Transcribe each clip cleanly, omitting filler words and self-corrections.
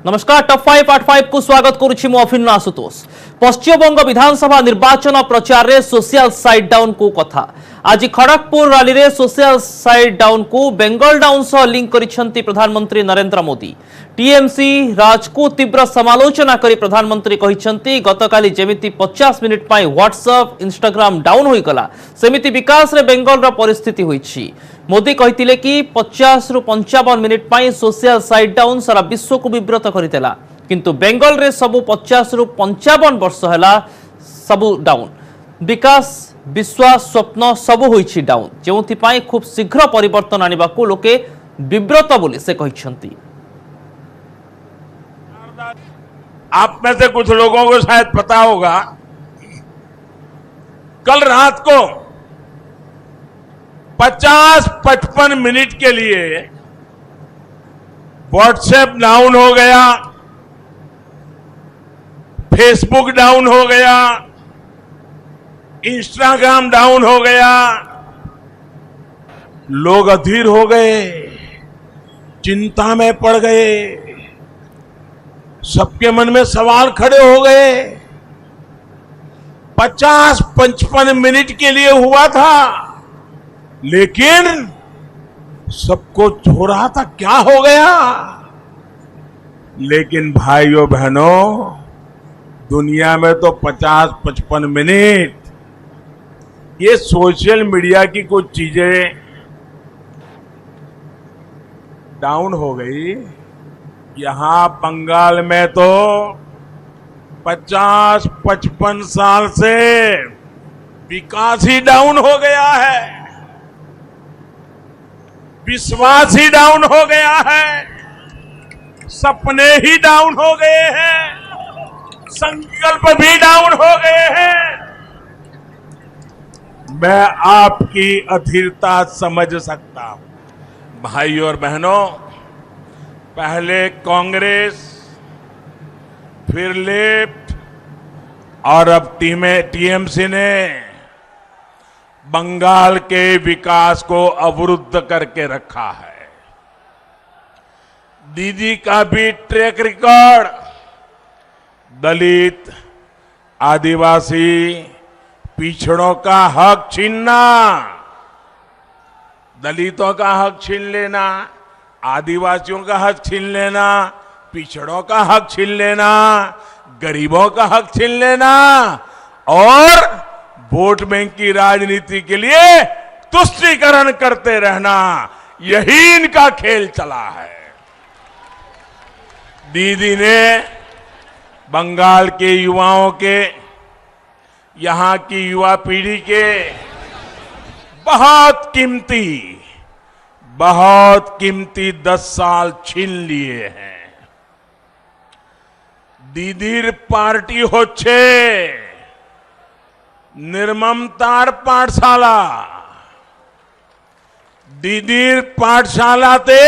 नमस्कार टॉप 5 आट 5 को स्वागत करुछि मु अफिन्न आशुतोष। पश्चिमबंग विधानसभा निर्वाचन प्रचार रे सोशल साइड डाउन को कथा। आज खड़गपुर रैली रे सोशल साइड डाउन को बेंगल डाउन सह लिंक करिसेंती प्रधानमंत्री नरेंद्र मोदी। टीएमसी राज को तीव्र समालोचना करी प्रधानमंत्री कहिसेंती गतकाली जेमिति 50 मिनिट पाई व्हाट्सएप इंस्टाग्राम डाउन होई गला सेमिति विकास रे बेंगल रो परिस्थिति होईछि। मोदी कहितिले कि 50 रु 55 मिनिट पाई सोशल साइड डाउन सारा विश्व को विब्रत करितेला किंतु बेंगल रे सबु 50 रु 55 वर्ष हैला सबु डाउन। विकास विश्वास स्वप्न सबु होईछि डाउन जेउथि पाई खूब शीघ्र परिवर्तन आनिबा को लोके विब्रत बोली से कहिसेंती। आप में से कुछ लोगों को शायद पता होगा, कल रात को 50-55 मिनट के लिए व्हाट्सएप डाउन हो गया, फेसबुक डाउन हो गया, इंस्टाग्राम डाउन हो गया। लोग अधीर हो गए, चिंता में पड़ गए, सबके मन में सवाल खड़े हो गए। 50-55 मिनट के लिए हुआ था, लेकिन सबको हो रहा था क्या हो गया। लेकिन भाइयों बहनों, दुनिया में तो 50-55 मिनट ये सोशल मीडिया की कुछ चीजें डाउन हो गई। यहां बंगाल में तो 50-55 साल से विकास ही डाउन हो गया है, विश्वास ही डाउन हो गया है, सपने ही डाउन हो गए हैं, संकल्प भी डाउन हो गए हैं। मैं आपकी अधीरता समझ सकता हूं। भाइयों और बहनों, पहले कांग्रेस, फिर लेफ्ट और अब टीएमसी ने बंगाल के विकास को अवरुद्ध करके रखा है। दीदी का भी ट्रैक रिकॉर्ड दलित, आदिवासी, पिछड़ों का हक छीनना, दलितों का हक छीन लेना, आदिवासियों का हक छीन लेना, पिछड़ों का हक छीन लेना, गरीबों का हक छीन लेना और वोट बैंक की राजनीति के लिए तुष्टीकरण करते रहना, यही इनका खेल चला है। दीदी ने बंगाल के युवाओं के, यहां की युवा पीढ़ी के बहुत कीमती 10 साल छीन लिए हैं। दीदीर पार्टी होच्छे निर्ममतार पाठशाला। दीदीर पाठशालाते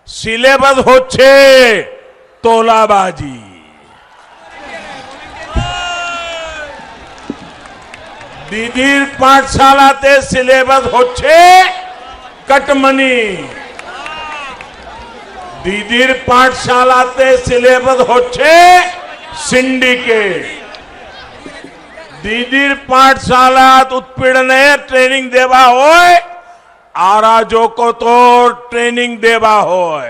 सिलेबस होच्छे तोलाबाजी। दीदीर पाठशालाते सिलेबस होच्छे कटमनी। दीदीर पाठशालाते सिलेबस होच्छे सिंडिकेट। दीदीर पाठशालात उत्पीड़ने ट्रेनिंग देवा होय, आराजो को तो ट्रेनिंग देवा होय।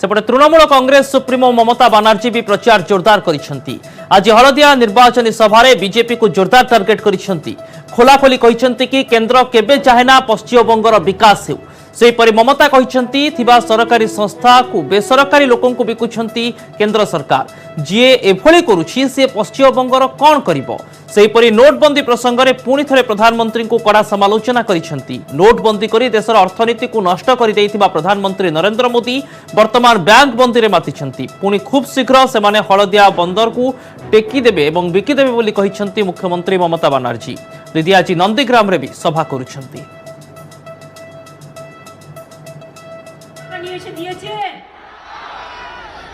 सेपटे तृणमूल कांग्रेस सुप्रीमो ममता बनर्जी भी प्रचार जोरदार करिसेंती। आज हलदिया निर्वाचन सभा बीजेपी को जोरदार टार्गेट करिसेंती। खोलाखोली कहिसेंती कि केंद्र केबे चाहेना पश्चिमबंगर विकास हेउ। सेहीपरि ममता कहिसेंती थिबा सरकारी संस्था को बेसरकारी लोकन को बिकुछंती केंद्र सरकार। जीए एभली करूछि से पश्चिमबंगर कोन करिवो। सेहीपरि नोटबंदी प्रसंग रे पुणी थरे प्रधानमंत्री को कड़ा समालोचना करिसेंती। नोटबंदी करी देशर अर्थनीति को नष्ट करि दैथिबा प्रधानमंत्री नरेंद्र मोदी वर्तमान बैंक बंदी रे मातिछंती। पुणी खूब शीघ्र से माने हलदिया बंदर को टेकी देबे एवं बिकी देबे बोली कहिसेंती मुख्यमंत्री ममता बनर्जी। दीदी आज नंदीग्राम रे भी सभा करुछंती।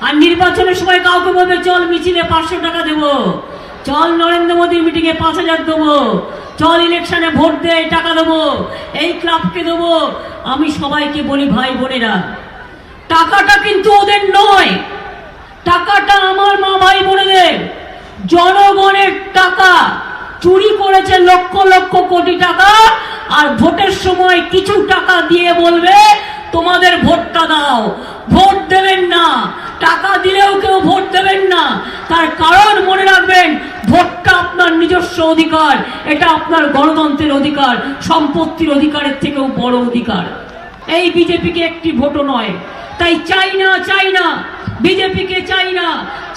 আর নির্বাচনের সময় কাউকে বলবে চল মিছিলে 500 টাকা দেব, চল নরেন্দ্র মোদী মিটিংয়ে 5000 দেব, চল ইলেকশনে ভোট দে টাকা দেব, এই ক্লাবকে দেব। আমি সবাইকে বলি ভাই বোনেরা, টাকাটা কিন্তু ওদের নয়, টাকাটা আমার মা ভাই বোনেদের জনগণের টাকা চুরি করেছে লক্ষ লক্ষ কোটি টাকা, আর ভোটের সময় কিছু টাকা দিয়ে বলবে তোমাদের ভোটটা দাও। ভোট দেবেন না, টাকা দিলেও কেউ ভোট দেবেন না। তার কারণ মনে রাখবেন, ভোটটা আপনার নিজস্ব অধিকার, এটা আপনার গণতন্ত্রের অধিকার, সম্পত্তির অধিকারের থেকেও বড় অধিকার। এই বিজেপিকে একটি ভোটও নয়। তাই চাই না, চাই না বিজেপিকে, চাই না,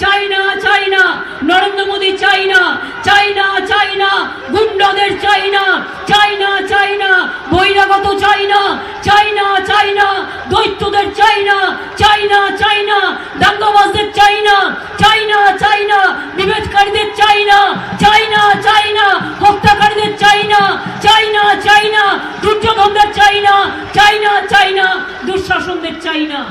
চাই না, চাই না নরেন্দ্র মোদী, চাই না, চাই না, চাই না গুন্ডাদের, চাই না, চাই না, চাই না বহিরাগত, চাই না, চাই না, চাই না দৈত্যদের, চাই না, চাই না, চাই না দাঙ্গাবাজদের, চাই না, চাই না, চাই না বিভেদকারীদের, চাই না, চাই না, চাই না হত্যাকারীদের, চাই না, চাই না, চাই না দুর্যোধনদের, চাই না, চাই না, চাই না দুঃশাসনদের, চাই না।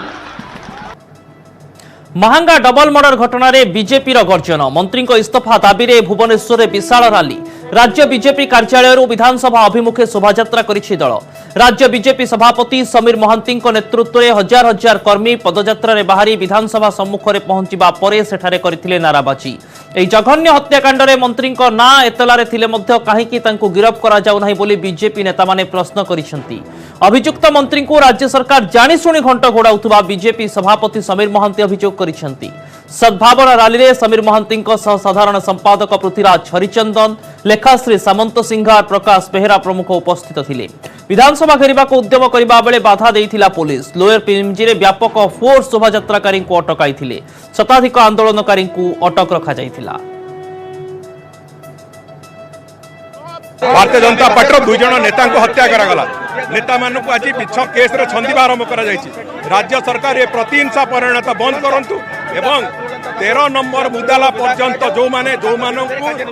महांगा डबल मर्डर घटना बीजेपी गर्जन, मंत्री इस्तीफा दाबी में भुवनेश्वर विशाल रैली। राज्य बीजेपी कार्यालय विधानसभा अभिमुखे शोभायात्रा करिछि दल। राज्य बीजेपी सभापति समीर महांती नेतृत्व में हजार हजार कर्मी पदयात्रा रे बाहरी विधानसभा सम्मुख में पहुंचवा परे सेठारे करथिले नाराबाजी। एही जघन्य हत्याकांड रे मंत्री ना एतलारे थिले मध्य काहेकि तांकु गिरफ करा जाउ नाही बोली बीजेपी नेता माने प्रश्न करिसेंती। अभियुक्त मंत्री को राज्य सरकार जानिशुणी घंट घोड़ाउथुबा बीजेपी सभापति समीर महांती अभियोग करिसेंती। सद्भावना रैली रे समीर महांती साधारण संपादक पृथ्वीराज हरिचंदन, लेखाश्री सामंत सिंघार, प्रकाश बेहेरा प्रमुख उपस्थित थिले। विधानसभा घेरिबा को उद्यम करिबा बेले बाधा देइथिला पुलिस। लोयर पिंजी रे व्यापक फोर्स शोभायात्राकारी को अटकाइथिले। शताधिक आंदोलनकारी को अटक रखा जाइथिला। भारतीय जनता पार्टी दुई जन नेता हत्या करागला। नेता मानक आज मिछ केस रे छंदिबा आरंभ करा जायछि। राज्य सरकार ये प्रतिहिंसा परिणत बंद करंतु एवं 13 नंबर मुदाला पर्यंत जो माने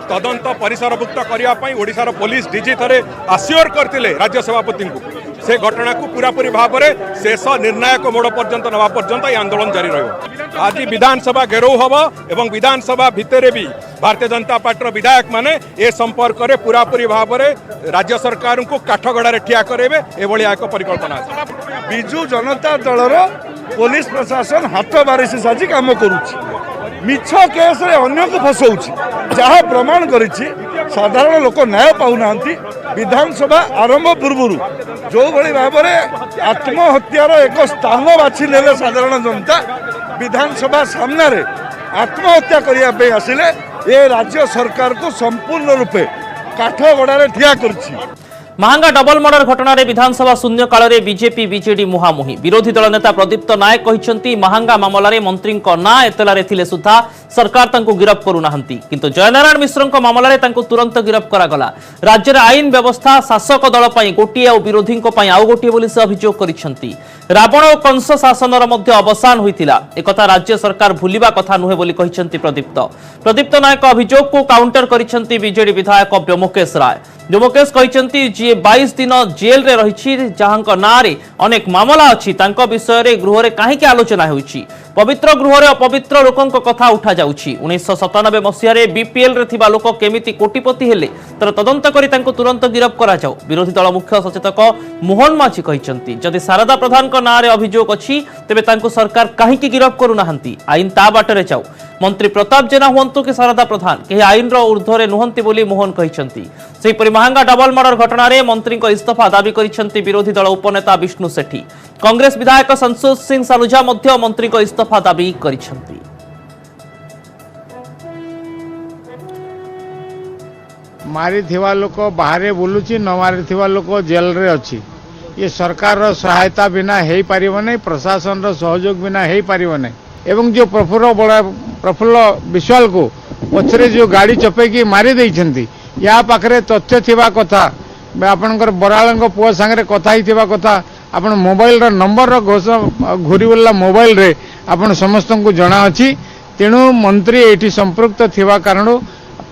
तदंत परिसरभुक्त करने पई ओडिशार पुलिस डीजी थरे आश्योर करथिले राज्य सभापति को। से घटना को पूरापूरी भाव में शेष निर्णायक मोड़ पर्यंत नवा पर्यंत ये आंदोलन जारी रहिबो। आज विधानसभा घेराव हबो एवं विधानसभा भितरे भी भारतीय जनता पार्टी विधायक माने ए संपर्क में पूरापूरी भाव में राज्य सरकार को काठगड़ा ठिया करेबे एभली एक परिकल्पना अछि। बिजू जनता दलर पुलिस प्रशासन हाथ बारिश साजी काम करुछि। मिछ केस रे अन्य को फसाउछि, जहाँ प्रमाण करिछि साधारण लोक न्याय पाउना। विधानसभा आरंभ पूर्व जो भली भाव में आत्महत्यार एक स्थान बाछि नेले साधारण जनता विधानसभा सामने रे आत्महत्या करने आसिले ये राज्य सरकार को संपूर्ण रूपे काठगड़ा ठिया करछि। महांगा डबल मर्डर घटना रे विधानसभा शून्य काल रे बीजेपी बीजेडी मुहामुही। विरोधी दल नेता प्रदीप्त नायक कहिसेंती महांगा मामला रे मंत्री ना एतलारे थिले सुधा सरकार तांको गिरफ करू नाहंती, किंतु जयनारायण मिश्र मामला रे तांको तुरंत गिरफ करागला। राज्य रे आईन व्यवस्था शासक दल पई गोटिए और विरोधी पई आउ गोटिए बोली से अभियोग करिसेंती। रावण और कंस शासनर मध्य अवसान होइतिला, एकथा राज्य सरकार भूलिबा कथा नुहे बोली कहिसेंती प्रदीप्त नायक अभियोग को काउंटर करिसेंती बीजेडी विधायक व्योमकेश राय। व्योमकेश कहिसेंती जे 22 दिन जेल रे रहिछि, जहांक नारे अनेक मामला अछि, तांको विषय रे गृह रे काहेकि आलोचना होइछि। पवित्र गृह रे अपवित्र लोकंक कथा उठा जाउछि। 1997 मसिया रे बीपीएल रे थिबा लोक केमिति कोटिपति हेले तर तदंत करी तांको तुरंत गिरफ करा जाउ। विरोधी दल मुख्य सचेतक मोहन माझी कहिसेंती जदि शारदा प्रधान को नारे अभियोग अछि तेबे तांको सरकार काहेकि गिरफ करू नाहंती, आईन ता बाटरे जाउ। मंत्री प्रताप जेना हुंतु कि शारदा प्रधान केही आईन रो ऊर्ध्वरे नुहंती बोली मोहन कहिसेंती। सेहिपरि महांगा डबल मर्डर घटना रे मंत्री को इस्तीफा दाबी करिसेंती विरोधी दल उपनेता विष्णु सेठी। कांग्रेस विधायक संतोष सिंह सालुजा मध्य मंत्री को इस्तीफा दाबी करिसेंती। मारी थिवा लोक बाहर बुलुची, न मारी थिवा लोक जेल रे अछि। ये सरकार रो सहायता बिना हेई परिबो नै, प्रशासन रो सहयोग बिना हेई परिबो नै। एवं जो प्रफुल्ल विश्वाल को पछरे जो गाड़ी चपेकी मारी देइछंती, या पाखरे तथ्य थिवा कथा, आपनकर बराळंग पुआ संगे कथा ही थिवा कथा, आपण मोबाइल रो नंबर रो घुरी बोला मोबाइल रे आपण समस्त को जणा अछि। तेणु मंत्री एठी संपृक्त थिवा कारण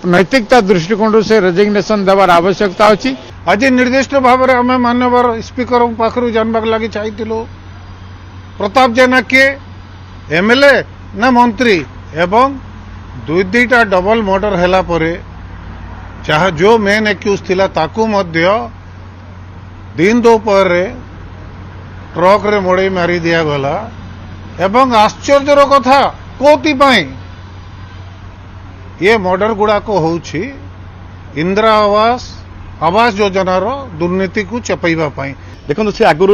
नैतिकता दृष्टिकोण से रेजिग्नेशन देवार आवश्यकता अछि। आज निर्दिष्ट भाव में आम मानवर स्पीकर पाखर जानवाक लगी चाहिए प्रताप जेना किए एमएलए ना मंत्री एवं दुईटा डबल मर्डर हैला परे चाहे जो मेन एक्यूज थिला ताकू मध्य दिन दोपहर ट्रक रे मोड़े मारी दिया गला। एवं आश्चर्यर कथा कोति ये मर्डर गुड़ाक होउछि इंदिरा आवास योजनार दुर्नीति को चपैबा पाई। देखो से आगु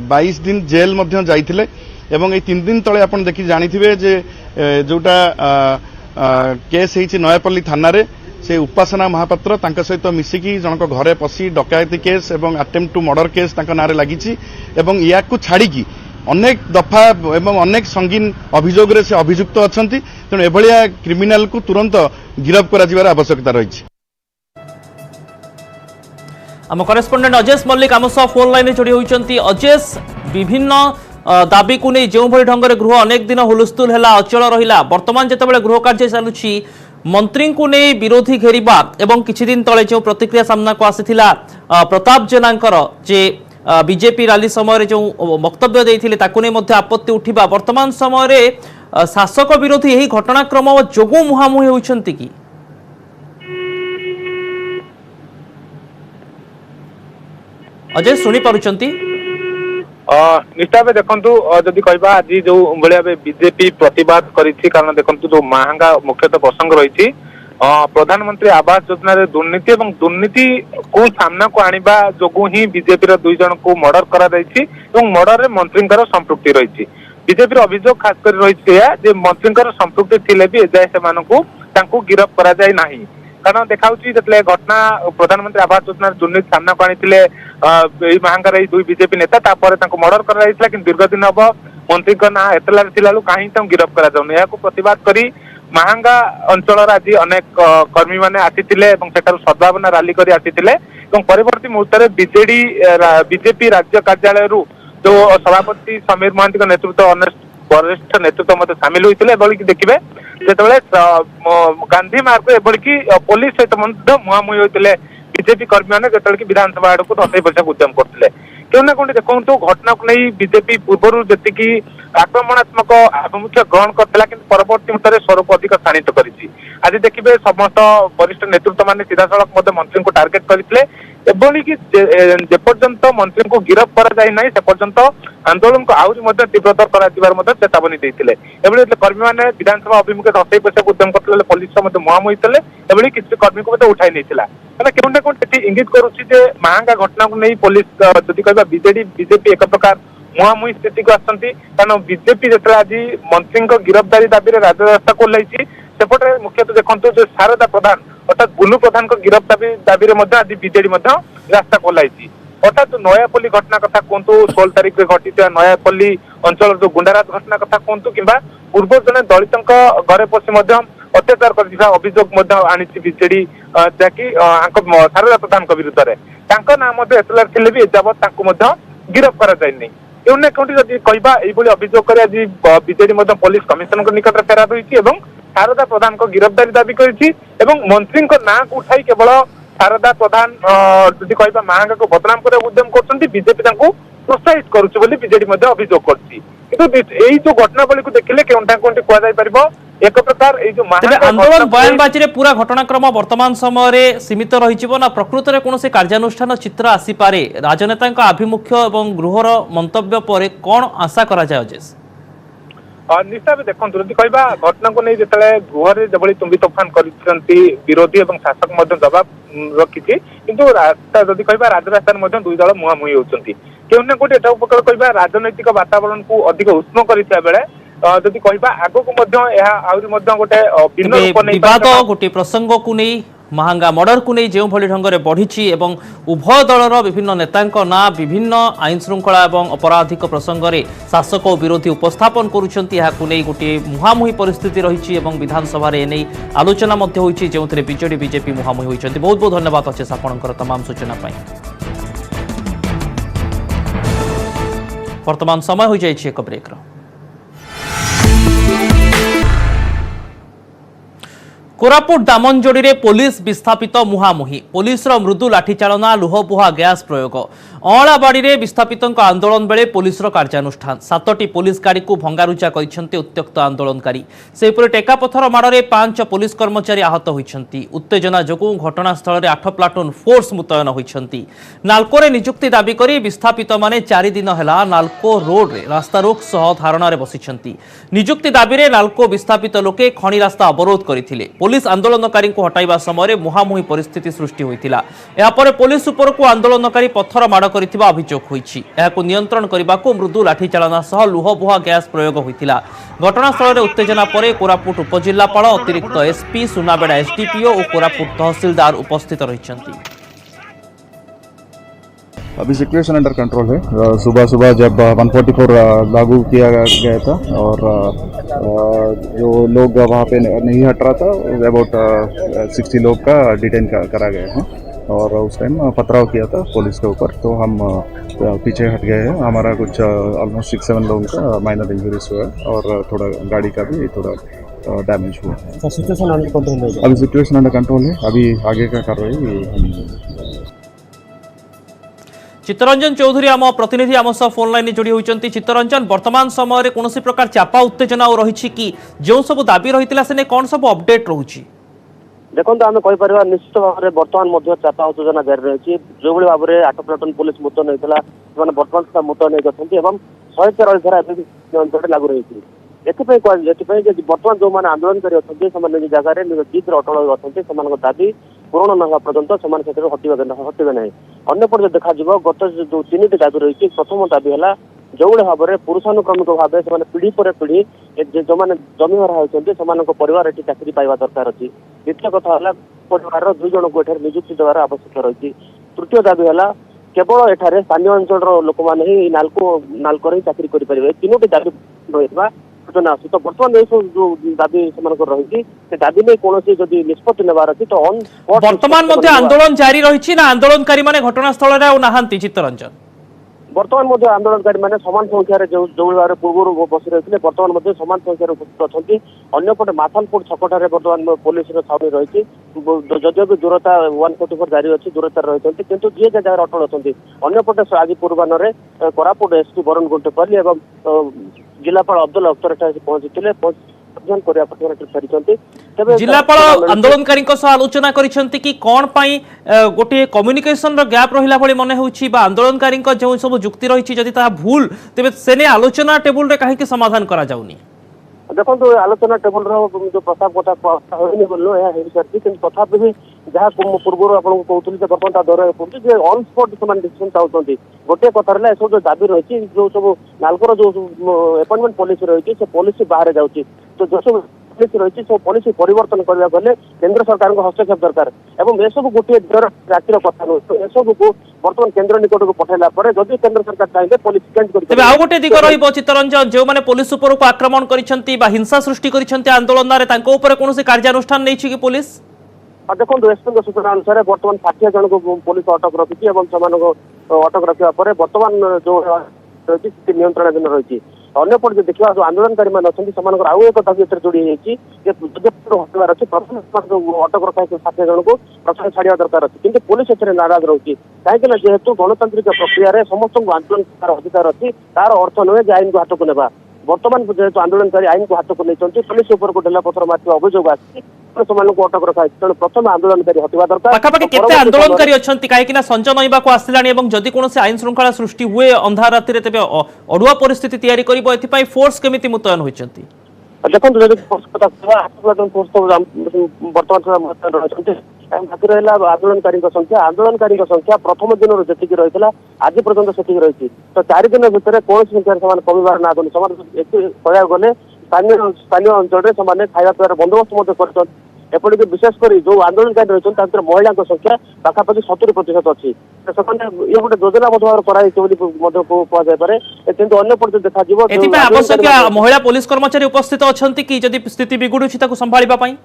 22 दिन जेल मध्य जाइथिले एवं ए 3 दिन तले आपण देखि जानिथिबे जे जोटा केस हेछि नयापल्ली थाना रे से उपासना महापात्र तांका सहित मिसिकी जनक घरे पसी डकायती केस एवं अटेम्प्ट टू मर्डर केस तांका नारे लागिछि एवं या को छाड़ी की अनेक दफा एवं अनेक संगीन अभियोग रे से अभियुक्त अछंती तेणु एभलिया क्रिमिनाल को तुरंत गिरफ्त करा जिवार आवश्यकता रहिछि। आम करेस्पोंडेंट अजेश मल्लिक आम सह फोन लाइन जोड़ी होती। अजेश, विभिन्न दाबी को नहीं जो ढंग से गृह अनेक दिन हुलस्थुल है अचल रहा, बर्तमान जितेबाला गृह कार्य चलुची मंत्री को नहीं विरोधी घेरिबा एवं किछि दिन तले जो प्रतिक्रिया सामना को आसीथिला प्रताप जेनांकर जे बीजेपी रैली समय जो वक्तव्य देइथिले ताकु नहीं मध्य आपत्ति उठिबा, वर्तमान समय रे शासक विरोधी यही घटनाक्रम जोगु मुहामुही होइछंती कि अजय शुणी पारुचंती? निष्ठा भाई देखु जदि कहबा आज जो भाया बीजेपी प्रतिवाद करिछि कारण देखु जो महंगा मुख्यतः प्रसंग रही प्रधानमंत्री आवास योजना रे दुर्नीति एवं दुर्नीति को सामना को आनिबा जोगु ही बीजेपी रे 2 जन को मर्डर करा जायछि एवं मर्डर रे मंत्रींकर संपृक्ति रही। बीजेपी अभियोग खास कर रही जे मंत्रींकर संपृक्ति थिले भी एजाय से मानकु तांकु गिरफ्त करा जाय नाही कारण देखाउछि जतले घटना प्रधानमंत्री आवास योजना दुर्नीति सामना को आनिथिले महंगार 2 बीजेपी नेता तापर तांको मर्डर करा जायतिला कि दीर्घ दिन हबो मंत्री का ना एतलार थिलालु काहे तां गिरफ्त करा जाउनी याको प्रतिवाद करी महंगा अंचल आज अनेक कर्मी माने आसीथिले एवं सेठारु सद्भावना रैली करी आसीथिले एवं परवर्ती मुहूर्त रे बीजेपी राज्य कार्यालय रु जो सभापति समीर महांती नेतृत्व वरिष्ठ नेतृत्व मत सामिल होते एभली देखिए जिते गांधी मार्ग एभली कि पुलिस सहित मुहांमुही होते बीजेपी कर्मी मैंने जो विधानसभा आड़ को धसई पशा उद्यम करते क्यों ना कौन देखो घटना को नहीं बीजेपी पूर्व जी आक्रमणात्मक आभिमुख्य ग्रहण करता कि परवर्ती मुहूर्त में स्वरूप अधिक शाणित कर आज देखिए समस्त वरिष्ठ नेतृत्व मान सीधा सड़क मंत्री को टार्गेट करते एभली कि जेपर्यंत मंत्री को गिरफ्त कराई से पर्यंत आंदोलन को आहरी तीव्रतर कर चेतावनी देते कर्मी मैंने विधानसभा अभिमुखे धसई पशा उद्यम करते पुलिस मुहांमुही होते एभली किसी कर्मी को उठाई नहीं क्यों ना कौन इंगित करुच्ची महंगा घटना को नहीं पुलिस जदि कह बीजेपी एक प्रकार मुहांमुही स्थिति को आसती कारण बीजेपी जो आज मंत्री गिरफ्तारी दाबी राजरास्ता को ओह्लैछि सेपटे मुख्यतः देखो जो शारदा प्रधान अर्थात बुलू प्रधान गिरफ्तारी दाबी आज बीजेडी रास्ता को ओह्लैछि अर्थात नयापल्ली घटना कथा कहतु 16 तारिख में घटी नयापल्ली अंचल जो गुंडाराज घटना कथा कहतु कि पूर्व जन दलित घरे पशि अत्याचार कर अभियोग आनी बीजेडी जहाँकि शारदा प्रधान विरुद्ध में नाम एतलार थे भी एजावत गिरफ्त कराई क्यों ना कौटी जब कहवा ये अभियोग कर आज बीजेडी पुलिस कमिशनर निकट में फेराद होती शारदा प्रधान को गिरफ्तारी दाबी करी मंत्री ना को उठाई केवल शारदा प्रधान जदि कहवा महंगा को बदनाम करने उद्यम कर बीजेपी प्रोत्साहित करुच्ची बीजेडी अभियोग कर जो घटनावली को देखिले केउंटा कोंटी कुआ पार एक प्रकार जो आंदोलन बयानबाजी रे पूरा घटनाक्रम वर्तमान समय रे सीमित रही ना प्रकृत में कौन से कार्यानुष्ठान चित्र आसीपे राजनेता आभिमुख्य और गृहर मंतव्य पर कौन आशा करा जाय अजेश? निश्चय भी देखो जदि कहवा घटना को नहीं जिते गृह जो तुम्बी तोफान कर विरोधी और शासक जवाब रखी किंतु जदि कहवा राजरास्तार 2 दल मुहांमुही होती क्यों ना कौटी एटा उपकार कहवा राजनैतिक वातावरण को अधिक उष्म करिथिया बेले जदि कहवा आगो को गोटे गोटे प्रसंग को नहीं महंगा मर्डर को नहीं जो भली ढंग से बढ़ी एवं उभय दलर विभिन्न नेतांक ना विभिन्न आईन श्रृंखला और अपराधिक प्रसंग में शासक और विरोधी उपस्थापन करुछंती नहीं गोटे मुहांमुही परिस्थिति रही विधानसभा नहीं आलोचना होती जो बीजेडी बीजेपी मुहांमुही होती। बहुत बहुत धन्यवाद अच्छे आपंकर तमाम सूचना। वर्तमान समय हो जाए एक ब्रेक। कोरापुट दामनजोड़ी रे पुलिस विस्थापित मुहामुही पुलिस मृदु लाठीचालना लुहबुहा गैस प्रयोग अँलाबाड़ी रे विस्थापित आंदोलन बेले पुलिस कार्यानुष्ठान 7टी पुलिस गाड़ी को भंगारुजा करछन्ते उत्त्यक्त आंदोलनकारी सेपरि टेकापथर माड़े 5 पुलिस कर्मचारी आहत होइछन्ती उत्तेजना जोगु घटनास्थल में 8 प्लाटून फोर्स मुतयन होइछन्ती नाल्को रे नियुक्ति दाबी करी विस्थापित माने 4 दिन हेला नाल्को रोड रे रास्ता रोक सह धारणा रे बसिछन्ती नियुक्ति दाबी रे नाल्को विस्थापित लोके खणी रास्ता अवरोध करथिले पुलिस आंदोलनकारी को हटाइबा समय मुहामुही परिस्थिति सृष्टि होइतिला एहा परे पुलिस उपर को आंदोलनकारी पत्थर माड़ करथिबा अभियोग होइछि एहाकु नियंत्रण करबाकू मृदु लाठीचालना सह लुहबुहा गैस प्रयोग होइतिला घटनास्थल में उत्तेजना परे कोरापुट उपजिल्लापाल अतिरिक्त एसपी सुनाबेड़ा एसडीपीओ और कोरापुट तहसीलदार उपस्थित रहिछन्ति। अभी सिचुएशन अंडर कंट्रोल है। सुबह सुबह जब 144 लागू किया गया था और जो लोग वहाँ पे नहीं हट रहा था अबाउट 60 लोग का डिटेन करा गया है और उस टाइम पथराव किया था पुलिस के ऊपर तो हम पीछे हट गए हैं। हमारा कुछ ऑलमोस्ट 6-7 लोगों का माइनर इंजरीज हुआ है और थोड़ा गाड़ी का भी थोड़ा डैमेज हुआ है। अभी सिचुएशन अंडर कंट्रोल है। अभी आगे का कार्रवाई चित्तरंजन चौधरी आम प्रतिनिधि आम सह फोन लाइन जोड़ी होती। चित्तरंजन वर्तमान समय कौन प्रकार चापा उत्तेजना रही कि जो सब दाबी रही से कौन सब अपडेट रोचे देखो आम कहीपर निश्चित भाव में बर्तमान चापा उत्तेजना जारी रही जो भाव में 8 प्लाटून पुलिस मुतयन होता बर्तमान मुतयन होती 113 धारा अंचल लागू रही बर्तमान जो मैंने आंदोलनकारी अच्छा निज जगह निज जीत अटल अच्छा दाबी पूरण न पर्यंत से हटवे ना अंपटे देखा गत जो 3टी दाबी रही प्रथम दाबी है जो भाव में पुरुषानुक्रमिक भाव से पीढ़ी पर पीढ़ी जो मैंने जमीहरा होती परिवार ये चाकरी पाइबा दरकार अच्छी द्वितीय कथा है परिवार 2 जन को नियुक्ति देवार आवश्यक रही तृतीय दाबी है केवल एठारे स्थानीय अंचल लोक मैंने ही नाल्को ही चाकरी करेंगे 3टी दाबी रही सूचना आस तो बर्तमान जो दाबी रही दाबी नहीं कौन निष्पत्ति नेबार अच्छी तो वर्तमान आंदोलन जारी रही आंदोलनकारी घटनास्थल में चित्तरंजन बर्तमान आंदोलनकारी मैंने समान संख्यार जो भाव पूर्व बसी रही बर्तमान समान संख्यार उपस्थित अच्छा अंपटे माथालपुर छकटार बर्तमान पुलिस छाउनी रही जदिव भी दूरता 144 जारी अच्छी दूरता रही किंतु जी जगह अटल अच्छा अंपटे आज पूर्वाह्न कोरापुट एसपी वरुण गुंटेपल्ली और जिलापाल अब्दुल अख्तर पहुंची जिलापाल आंदोलनकारी आलोचना करिसेंति कि कौन पाई गोटे कम्युनिकेशन गैप रहिला भली मने होछि बा आंदोलनकारी जो सब जुक्ति रही जदि ता भूल तेबे सेने आलोचना टेबुल रे काहे समाधान करा जाउनी देखो आलोचना टेबुल जो प्रस्ताव कथा बोलो तथापि भी जहाँ पूर्व आपको कहते बर्तमान दौर पड़े ऑन स्पॉट से डिसीजन चाहते गोटे कथार सब जो दाबी रही जो सब नाल्कोर जो अपॉइंटमेंट पॉलिसी रही पॉलिसी बाहर जाऊँगी तो जो सब पॉलिसी रही पॉलिसी परिवर्तन करने गले केंद्र सरकार हस्तक्षेप दरकार और यह सब गोटे रातिर कथा नुह तो यू को बर्तमान केंद्र निकट को पठाइला जदि केंद्र सरकार चाहिए पॉलिसी चेंज कर आउ गोटे दिग रही चित्तरंजन जो मैंने पुलिस उपर को आक्रमण करिसेंति बा हिंसा सृष्टि करिसेंति आंदोलन रे तांको ऊपर कोनोसी कार्यानुष्ठान नहीं कि पुलिस देखो एसपी सूचना अनुसार बर्तमान 60 जन को पुलिस अटक रखी अटक रखा बर्तमान जो रही नियंत्रणाधीन रही अंपटे देखा जो आंदोलनकारी मैंने अच्छा आउ एक दाबी जोड़ी हटार अच्छे प्रथम अटक रखा 60 जन को प्रथम छाड़ा दरकार अच्छी किंतु पुलिस ए नाराज रही कहीं जेहेतु गणतांत्रिक प्रक्रिया समस्त आंदोलन अधिकार अच्छी तार अर्थ नुहे जे आईन को हाथ को नेबा बर्तमान जेहेतु आंदोलनकारी आईन को हाथ को नहीं पुलिस उपर को ढेला पथर मार अभियोग आसी अटक रखा तेणु प्रथम आंदोलनकारी हटवा दरकार पाखापाखि केते आंदोलनकारी अछंती काहे कि ना संजय नईबा को आसिलानी एवं जदि कोनोसी आईन श्रृंखला सृष्टि हुए अंधार राति रे तबे अडुआ परिस्थिति तैयारी करिवो एथिपाई फोर्स केमिति मुतयन होइछंती देखो फोर्स तो बर्तमान बाकी रहा आंदोलनकारी संख्या प्रथम दिन जी रही आज पर्यटन से रही तो 4 दिन भितर कौन संख्यार कमिबार ना कहया गले स्थानीय अंचल खाया पीवार बंदोबस्त कर एपरिक विशेषकर जो आंदोलनकारी रही महिला संख्या पाखापाखि 70% अच्छी ये गोटे योजनाबद्ध भाव कराई किंतु अंपटे देखा आवश्यक महिला पुलिस कर्मचारी उपस्थित अच्छा कि जदि स्थिति बिगुड़ी संभाळिबा पई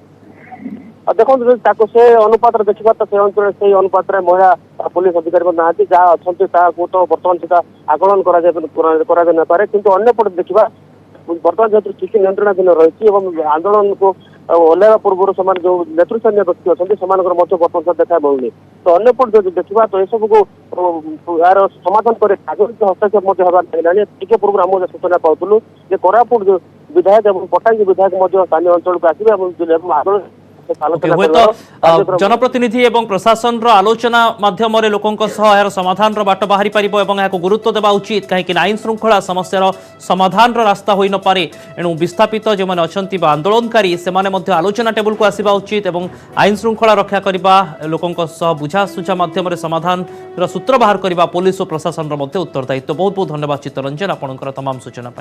देखो से अनुपात देखा तो से अंचल से अनुपात महिला पुलिस अधिकारी ना जहाँ अच्छा तो बर्तमान से आकलन कर किंतु अंपटे देखा बर्तमान जेहतु स्थिति नियंत्रणाधीन रही आंदोलन को ओह्लैवा पूर्व से जो नेतृस्थानीय व्यक्ति अच्छा से बर्तमान देखा मिलूनी तो अन्यपट जब देखा तो यू को यार समाधान कर राजनीतिक हस्तक्षेप होगा टे पूर्व आम सूचना पाऊँ कोरापुट जो विधायक और पट्टांगी विधायक स्थानीय अंचल को आसवे हुए जनप्रतिनिधि और प्रशासन आलोचना माध्यम लोकों समाधान बाट बाहरी पार और गुरुत्व देवा उचित कहीं आईन श्रृंखला समस्यार समाधान रास्ता हो न पारे एणु विस्थापित जो मैंने अच्छा आंदोलनकारी से आलोचना टेबुल को आसवा उचित और आईन श्रृंखला रक्षा करने लोकों बुझासुझा माध्यम समाधान सूत्र बाहर करने पुलिस और प्रशासन उत्तरदायित्व। बहुत बहुत धन्यवाद चित्तरंजन आपंकर तमाम सूचना।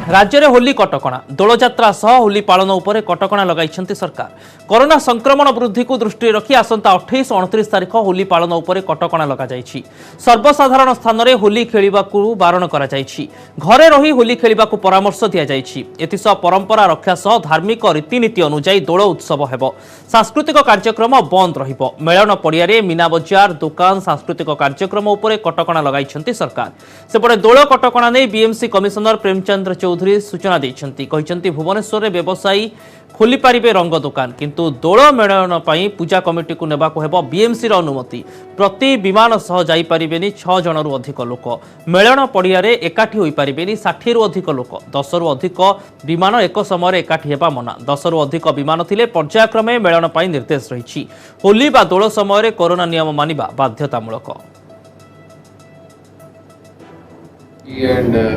राज्य में होली कटकणा दोलयात्रा सह होली पालन उपर कटकणा लगाई सरकार। कोरोना संक्रमण वृद्धि को दृष्टि रखी आसंता 28-29 तारिख होली पालन उपर कटकणा लगा जायछि। सर्वसाधारण स्थान में होली खेलिबा को बारण करा जायछि। घरे रही होली खेलिबा को परामर्श दिया जायछि। एथिसह परंपरा रक्षा सह धार्मिक रीतिनीति अनुसार दोल उत्सव हेबो। सांस्कृतिक कार्यक्रम बंद रहिबो। मेलन पड़ियारे मीना बजार दुकान सांस्कृतिक कार्यक्रम उपर कटकणा लगाई सरकार। सेपटे दोल कटकणा नहीं बीएमसी कमिशनर प्रेमचंद्र चौधरी सूचना देइछन्ति। भुवनेश्वर में व्यवसायी खोली पारिबे रंग दुकान किंतु दोल मेलन पई पूजा कमिटी को नेबाको हेबो बीएमसी रो अनुमति। प्रति विमान सह जाई पारिबेनी 6 जन रु अधिक लोक। मेलन पड़ियारे एकाठी होई पारिबेनी 60 रु अधिक लोक। 10 रु अधिक विमान एक समय एकाठी हेबा मना। 10 रु अधिक विमान थिले पर्यायक्रमे मेलन पई निर्देश रहिछि। होली बा दोल समय कोरोना नियम मानिबा बाध्यतामूलक।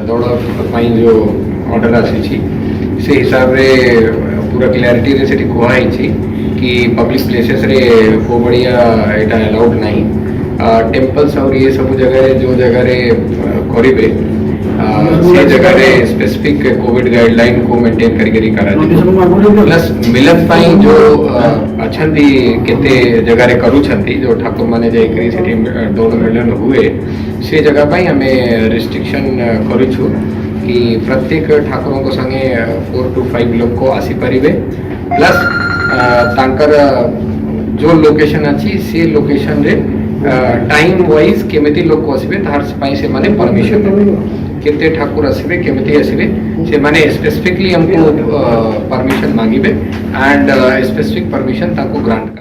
दौड़ जो ऑर्डर आसी से हिसाब रे पूरा क्लैरिटी रे सेठी कहई कि पब्लिक प्लेसेस रे को बढ़िया एटा अलाउड नहीं। टेम्पल्स और ये सब जगह रे जो जगह रे करिबे से जगह रे स्पेसिफिक कोविड गाइडलाइन को मेंटेन करी करा प्लस मिलन पाई जो अछंती केते जगह रे करू छंती जो ठाकुर माने जाई करी सेठी दोल मिलन हुए से जगह पाई हमें रिस्ट्रिक्शन करूछु कि प्रत्येक ठाकुरों को संगे 4 to 5 लोग को आसी पारिबे प्लस तांकर जो लोकेशन अच्छी से लोकेशन रे टाइम वाइज केमिति लोग को आसबे तार पाई से माने परमिशन केते ठाकुर आसबे केमिति आसबे से माने स्पेसिफिकली हमको परमिशन मांगिबे एंड स्पेसिफिक परमिशन ताको ग्रांट कर।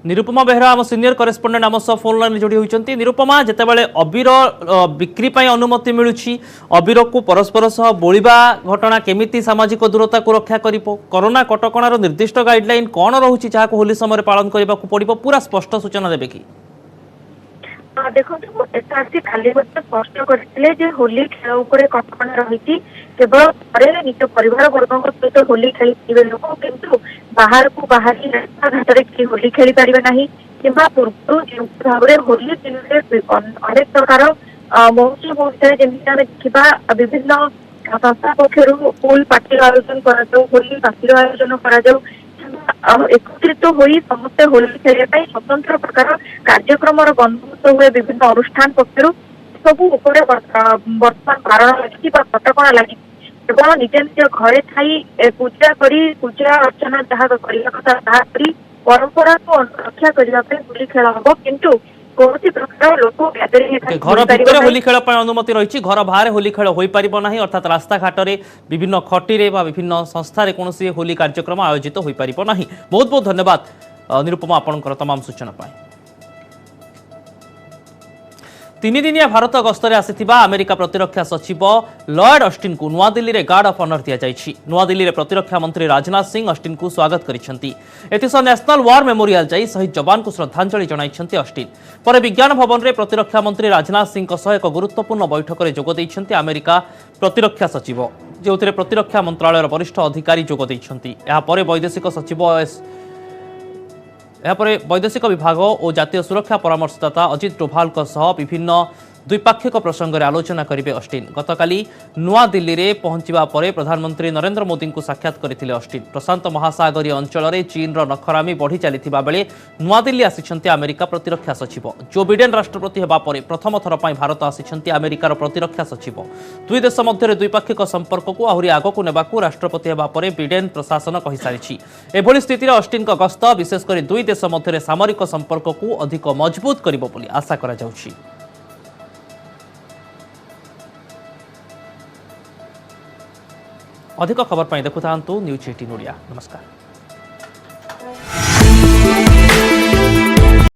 निरुपमा बेहरा आम सीनियर करेस्पोंडेंट आम सह फोन लाइन जोड़ी होती। निरुपमा जितेबाला अबीर बिक्री अनुमति मिलूची अबीर को परस्पर सह बोलिबा घटना केमिति सामाजिक दूरता को रक्षा करिवो कोरोना कटकणार निर्दिष्ट गाइडलाइन कौन रहुची जहां होली समय पालन करने को पड़िबो पूरा स्पष्ट सूचना देबे कि देखो एसआरसी खाली स्पष्ट करते होली खेल उपर कटकणा रही केवल घरे निज परिवार वर्ग सहित होली खेली लोक किंतु बाहर को बाहरी रास्ता घाट होली खेली पारे ना कि पूर्व जो भाव में होली दिन अनेक प्रकार महोत्सव होता है जमी आम देखा विभिन्न संस्था पक्षर फुल पार्टी आयोजन कर होली पार्टी आयोजन कर एकत्रित होई समस्त होली खेलने स्वतंत्र प्रकार कार्यक्रम बंदोबस्त हुए विभिन्न अनुष्ठान पक्षर सब बर्तमान कारण लगी कटकणा लगी केवल निज निज घरे थी पूजा अर्चना जहाँ करने कथा परंपरा को रक्षा करने होली खेल हम किंतु घर भितर होली खेल अनुमति रही घर बाहर होली खेल हो पार ना अर्थात रास्ता घाट में विभिन्न खटी विभिन्न संस्था कौन होली कार्यक्रम आयोजित हो पार ना। बहुत बहुत धन्यवाद निरुपमा आपंकर तमाम सूचना। 3 दिनिया भारत गस्तरे आसिथिबा अमेरिका प्रतिरक्षा सचिव लॉयड ऑस्टिन को नुआदिल्ली रे गार्ड ऑफ ऑनर दिया जायछि। नुआदिल्ली रे प्रतिरक्षा मंत्री राजनाथ सिंह ऑस्टिन को स्वागत करिसेंति। एथिस नेशनल वार मेमोरियल जाई शहीद जवान को श्रद्धांजलि जणाइसेंति ऑस्टिन। पर विज्ञान भवन रे प्रतिरक्षा मंत्री राजनाथ सिंह को सह एक गुरुत्वपूर्ण बैठक रे जोग दैछंति अमेरिका प्रतिरक्षा सचिव जोथिरे प्रतिरक्षा मंत्रालयर वरिष्ठ अधिकारी जोग दैछंति। एहा परे वैदेशिक सचिव वैदेशिक विभाग और जातीय सुरक्षा परामर्शदाता अजित डोभाल विभिन्न द्विपाक्षिक प्रसंग में आलोचना करेंगे ऑस्टिन। गतकाली नुआदिल्ली रे पहुंचवा पर प्रधानमंत्री नरेंद्र मोदी को साक्षात करते ऑस्टिन। प्रशांत महासागरीय अंचल में चीन नखरामी बढ़ी चलता बेले नुआदिल्ली आसिछन्ति अमेरिका प्रतिरक्षा सचिव। जो बिडेन राष्ट्रपति होगा पर प्रथम थर पर भारत आसिछन्ति अमेरिकार प्रतिरक्षा सचिव। दुई देश मध्य द्विपाक्षिक संपर्क को आहरी आगकू नेबाकू राष्ट्रपति होगा पर बिडेन प्रशासन कहि सारिछि। एभली स्थिति में ऑस्टिन का गस्त विशेषकर दुई देश मध्य सामरिक संपर्क को अधिक मजबूत करिबो बोली आशा करा जाउछि। अधिक खबर पर देखुता न्यूज 18 ओडिया। नमस्कार।